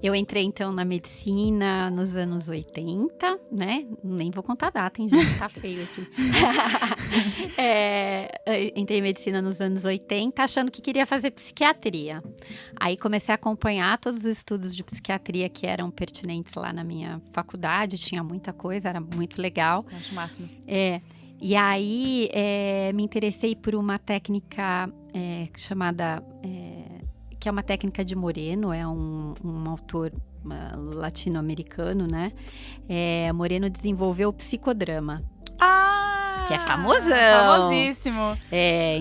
Eu entrei, então, na medicina nos anos 80, né, nem vou contar a data, hein, gente, tá feio aqui. Entrei em medicina nos anos 80, achando que queria fazer psiquiatria. Aí comecei a acompanhar todos os estudos de psiquiatria que eram pertinentes lá na minha faculdade, tinha muita coisa, era muito legal. Acho o máximo. E aí me interessei por uma técnica chamada... que é uma técnica de Moreno, é um autor latino-americano, né? Moreno desenvolveu o psicodrama. Que é famosão. Famosíssimo.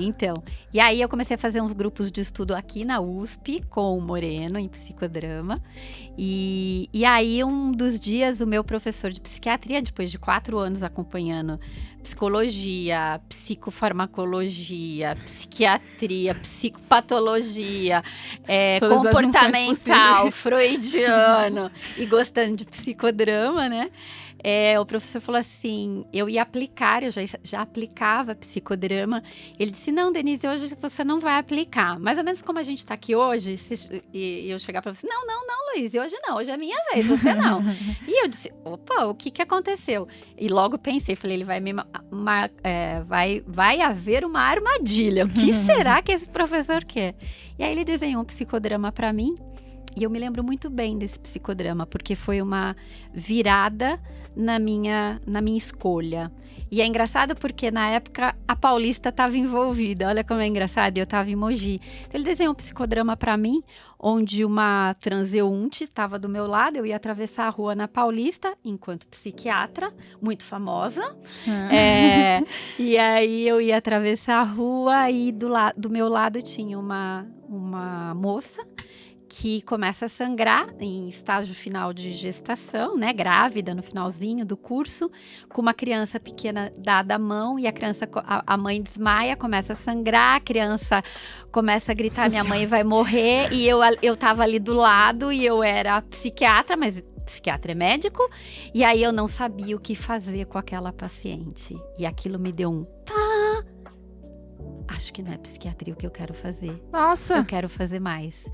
Então. E aí eu comecei a fazer uns grupos de estudo aqui na USP com o Moreno em psicodrama. E aí um dos dias o meu professor de psiquiatria, depois de 4 anos acompanhando psicologia, psicofarmacologia, psiquiatria, psicopatologia, comportamental, freudiano e gostando de psicodrama, né? O professor falou assim, eu ia aplicar, eu já aplicava psicodrama. Ele disse, não, Denise, hoje você não vai aplicar. Mais ou menos como a gente está aqui hoje, e eu chegar para você, não, Luiz, hoje não, hoje é minha vez, você não. E eu disse, opa, o que aconteceu? E logo pensei, falei, ele vai haver uma armadilha, o que será que esse professor quer? E aí ele desenhou um psicodrama para mim. E eu me lembro muito bem desse psicodrama, porque foi uma virada na minha escolha. E é engraçado porque, na época, a Paulista estava envolvida. Olha como é engraçado, eu estava em Mogi. Então, ele desenhou um psicodrama para mim, onde uma transeunte estava do meu lado. Eu ia atravessar a rua na Paulista, enquanto psiquiatra, muito famosa. E aí, eu ia atravessar a rua e do meu lado tinha uma moça que começa a sangrar em estágio final de gestação, né, grávida no finalzinho do curso, com uma criança pequena dada à mão, e a mãe desmaia, começa a sangrar, a criança começa a gritar, minha mãe vai morrer, e eu tava ali do lado, e eu era psiquiatra, mas psiquiatra é médico, e aí eu não sabia o que fazer com aquela paciente, e aquilo me deu um pá! Acho que não é psiquiatria o que eu quero fazer. Nossa! Eu quero fazer mais.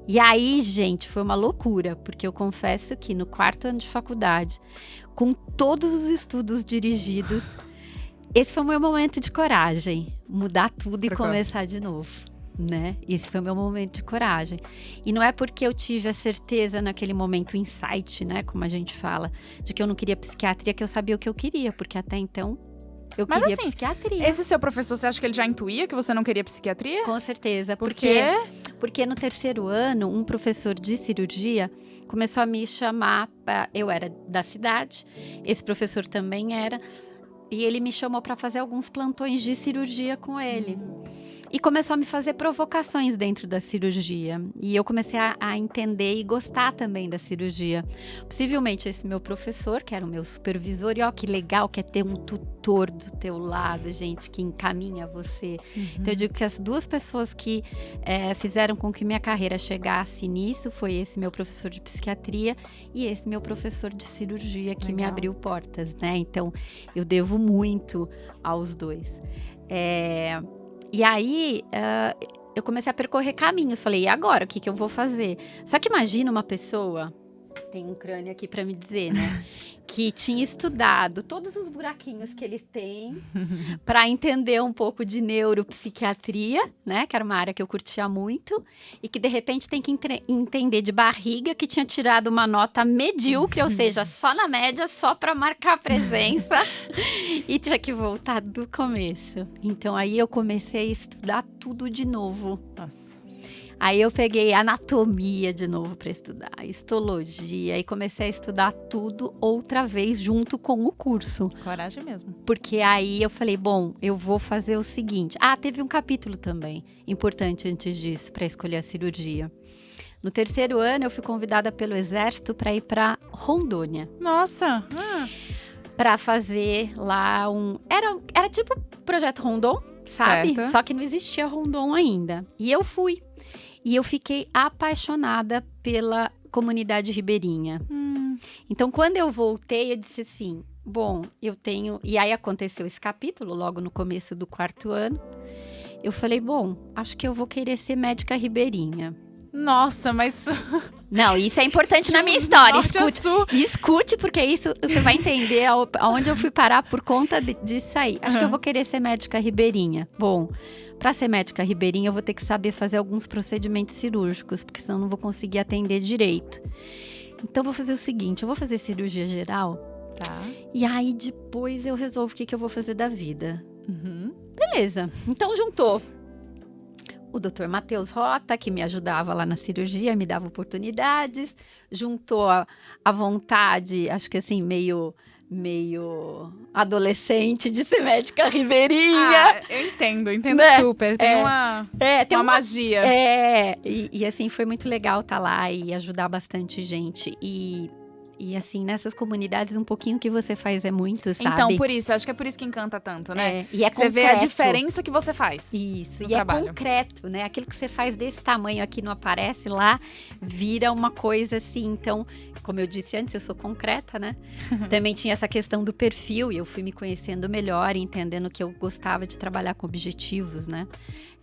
E aí, gente, foi uma loucura, porque eu confesso que no 4º ano de faculdade, com todos os estudos dirigidos, esse foi o meu momento de coragem. Mudar tudo e começar de novo, né? Esse foi o meu momento de coragem. E não é porque eu tive a certeza naquele momento, o insight, né? Como a gente fala, de que eu não queria psiquiatria, que eu sabia o que eu queria, porque até então eu queria psiquiatria. Esse seu professor, você acha que ele já intuía que você não queria psiquiatria? Com certeza. Por quê? Porque no 3º ano, um professor de cirurgia começou a me chamar. Eu era da cidade, esse professor também era. E ele me chamou para fazer alguns plantões de cirurgia com ele. E começou a me fazer provocações dentro da cirurgia. E eu comecei a entender e gostar também da cirurgia. Possivelmente esse meu professor, que era o meu supervisor, e ó, que legal que é ter um tutor do teu lado, gente, que encaminha você. Então eu digo que as 2 pessoas que fizeram com que minha carreira chegasse nisso foi esse meu professor de psiquiatria e esse meu professor de cirurgia que me abriu portas, né? Então eu devo muito aos 2. E aí, eu comecei a percorrer caminhos. Falei, e agora? O que eu vou fazer? Só que imagina uma pessoa, tem um crânio aqui para me dizer, né? Que tinha estudado todos os buraquinhos que ele tem para entender um pouco de neuropsiquiatria, né? Que era uma área que eu curtia muito. E que, de repente, tem que entender de barriga, que tinha tirado uma nota medíocre, ou seja, só na média, só para marcar a presença. E tinha que voltar do começo. Então, aí eu comecei a estudar tudo de novo. Nossa. Aí eu peguei anatomia de novo para estudar, histologia, e comecei a estudar tudo outra vez junto com o curso. Coragem mesmo. Porque aí eu falei, bom, eu vou fazer o seguinte. Teve um capítulo também importante antes disso para escolher a cirurgia. No 3º ano eu fui convidada pelo Exército para ir para Rondônia. Nossa! Para fazer lá Era tipo Projeto Rondon, sabe? Certo. Só que não existia Rondon ainda. E eu fui. E eu fiquei apaixonada pela comunidade ribeirinha. Então, quando eu voltei, eu disse assim, bom, eu tenho... E aí aconteceu esse capítulo, logo no começo do 4º ano. Eu falei, bom, acho que eu vou querer ser médica ribeirinha. Nossa, mas Não, isso é importante na minha história. norte a Escute. sul. E escute, porque isso você vai entender aonde eu fui parar por conta disso aí. Acho que eu vou querer ser médica ribeirinha. Bom, para ser médica ribeirinha, eu vou ter que saber fazer alguns procedimentos cirúrgicos, porque senão eu não vou conseguir atender direito. Então, eu vou fazer o seguinte: eu vou fazer cirurgia geral, Tá. e aí depois eu resolvo o que eu vou fazer da vida. Uhum. Beleza. Então, juntou o Dr. Matheus Rota, que me ajudava lá na cirurgia, me dava oportunidades, juntou a vontade, acho que assim, meio adolescente de ser médica ribeirinha. Eu entendo Né? super. Tem uma Tem uma magia. E assim, foi muito legal estar lá e ajudar bastante gente. E assim, nessas comunidades, um pouquinho que você faz é muito, sabe? Então, por isso, eu acho que é por isso que encanta tanto, né? E é Você vê a concreto. diferença que você faz. Isso, no e trabalho. é concreto, né? Aquilo que você faz desse tamanho aqui não aparece lá, vira uma coisa assim. Então, como eu disse antes, eu sou concreta, né? Também tinha essa questão do perfil, e eu fui me conhecendo melhor, entendendo que eu gostava de trabalhar com objetivos, né?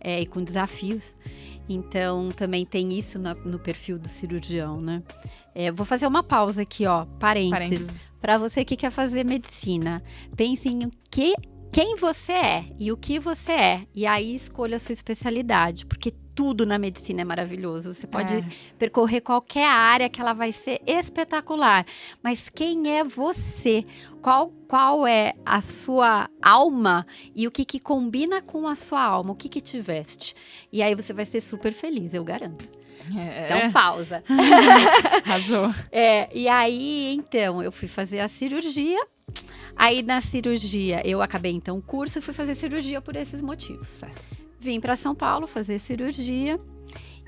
E com desafios. Então, também tem isso no perfil do cirurgião, né? Vou fazer uma pausa aqui, ó, parênteses. Para você que quer fazer medicina, pense em quem você é e o que você é. E aí escolha a sua especialidade, porque tudo na medicina é maravilhoso. Você pode percorrer qualquer área que ela vai ser espetacular. Mas quem é você? Qual é a sua alma e o que combina com a sua alma? O que te veste? E aí você vai ser super feliz, eu garanto. Então, pausa. Arrasou. E aí, então, eu fui fazer a cirurgia. Aí, na cirurgia, eu acabei, então, o curso e fui fazer cirurgia por esses motivos. Certo. Vim para São Paulo fazer cirurgia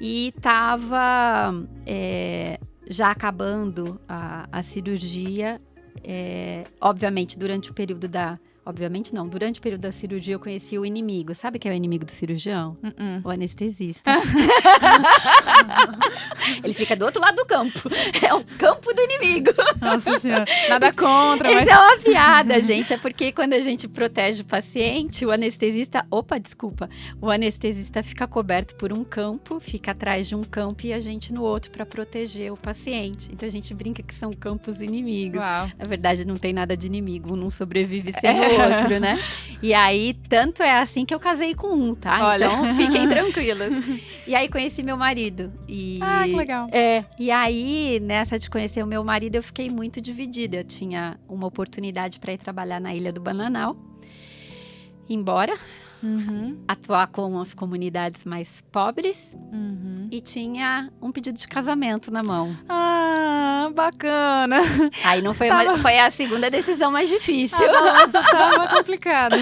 e tava já acabando a cirurgia. Obviamente, durante o período da cirurgia eu conheci o inimigo. Sabe quem é o inimigo do cirurgião? O anestesista. Ele fica do outro lado do campo. É o campo do inimigo. Nossa senhora. Nada contra, mas... Isso é uma piada, gente. É porque quando a gente protege o paciente, o anestesista fica coberto por um campo, fica atrás de um campo e a gente no outro para proteger o paciente. Então a gente brinca que são campos inimigos. Uau. Na verdade, não tem nada de inimigo, um não sobrevive sem o outro, né? E aí, tanto é assim que eu casei com um, tá? Olha. Então, fiquem tranquilos. E aí, conheci meu marido. Que legal. E aí, nessa de conhecer o meu marido, eu fiquei muito dividida. Eu tinha uma oportunidade para ir trabalhar na Ilha do Bananal, embora atuar com as comunidades mais pobres, e tinha um pedido de casamento na mão. Ah, bacana. Aí não foi, foi a segunda decisão mais difícil. Nossa, tava complicado.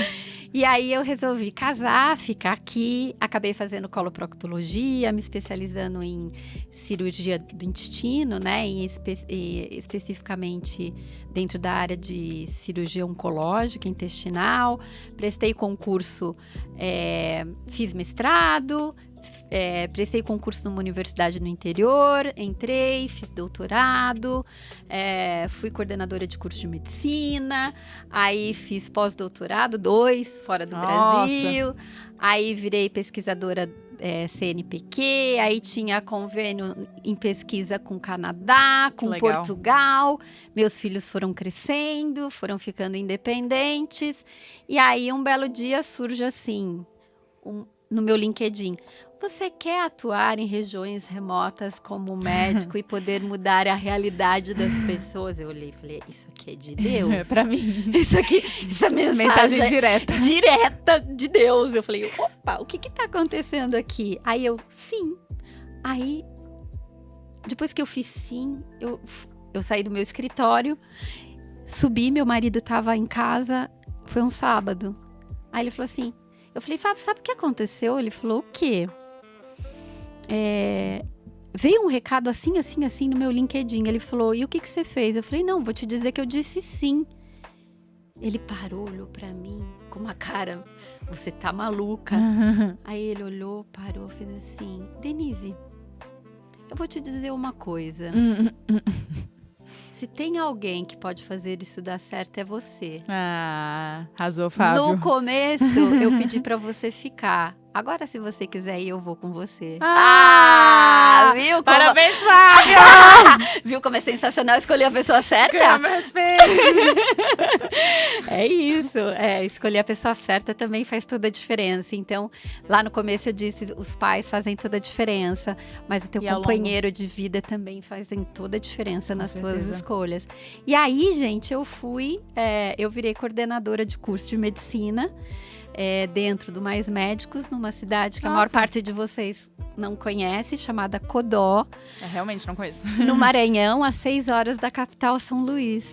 E aí eu resolvi casar, ficar aqui, acabei fazendo coloproctologia, me especializando em cirurgia do intestino, né, especificamente dentro da área de cirurgia oncológica intestinal, prestei concurso, fiz mestrado, prestei concurso numa universidade no interior, entrei, fiz doutorado, fui coordenadora de curso de medicina, aí fiz pós-doutorado, 2 fora do Brasil, aí virei pesquisadora CNPq, aí tinha convênio em pesquisa com o Canadá, com Portugal, meus filhos foram crescendo, foram ficando independentes, e aí um belo dia surge assim, no meu LinkedIn: você quer atuar em regiões remotas como médico e poder mudar a realidade das pessoas? Eu olhei e falei: isso aqui é de Deus. Pra mim. Essa mensagem direta. Direta de Deus. Eu falei: opa, o que tá acontecendo aqui? Aí sim. Aí, depois que eu fiz sim, eu saí do meu escritório, subi, meu marido tava em casa, foi um sábado. Aí ele falou assim, eu falei: Fábio, sabe o que aconteceu? Ele falou: o quê? Veio um recado assim no meu LinkedIn. Ele falou: e o que você fez? Eu falei: não, vou te dizer que eu disse sim. Ele parou, olhou pra mim com uma cara: você tá maluca. Aí ele olhou, parou, fez assim: Denise, eu vou te dizer uma coisa. Se tem alguém que pode fazer isso dar certo, é você. Ah, arrasou, Fábio. No começo, eu pedi pra você ficar. agora se você quiser ir, eu vou com você. Viu? Parabéns, Flávia! Viu como é sensacional escolher a pessoa certa? Meu respeito! É isso, escolher a pessoa certa também faz toda a diferença. Então, lá no começo eu disse, os pais fazem toda a diferença, mas o teu E ao companheiro de vida também fazem toda a diferença nas suas certeza. escolhas. E aí, gente, eu virei coordenadora de curso de medicina, dentro do Mais Médicos, numa cidade que a maior Nossa. parte de vocês não conhece, chamada Codó, Realmente não conheço. no Maranhão, a 6 horas da capital São Luís.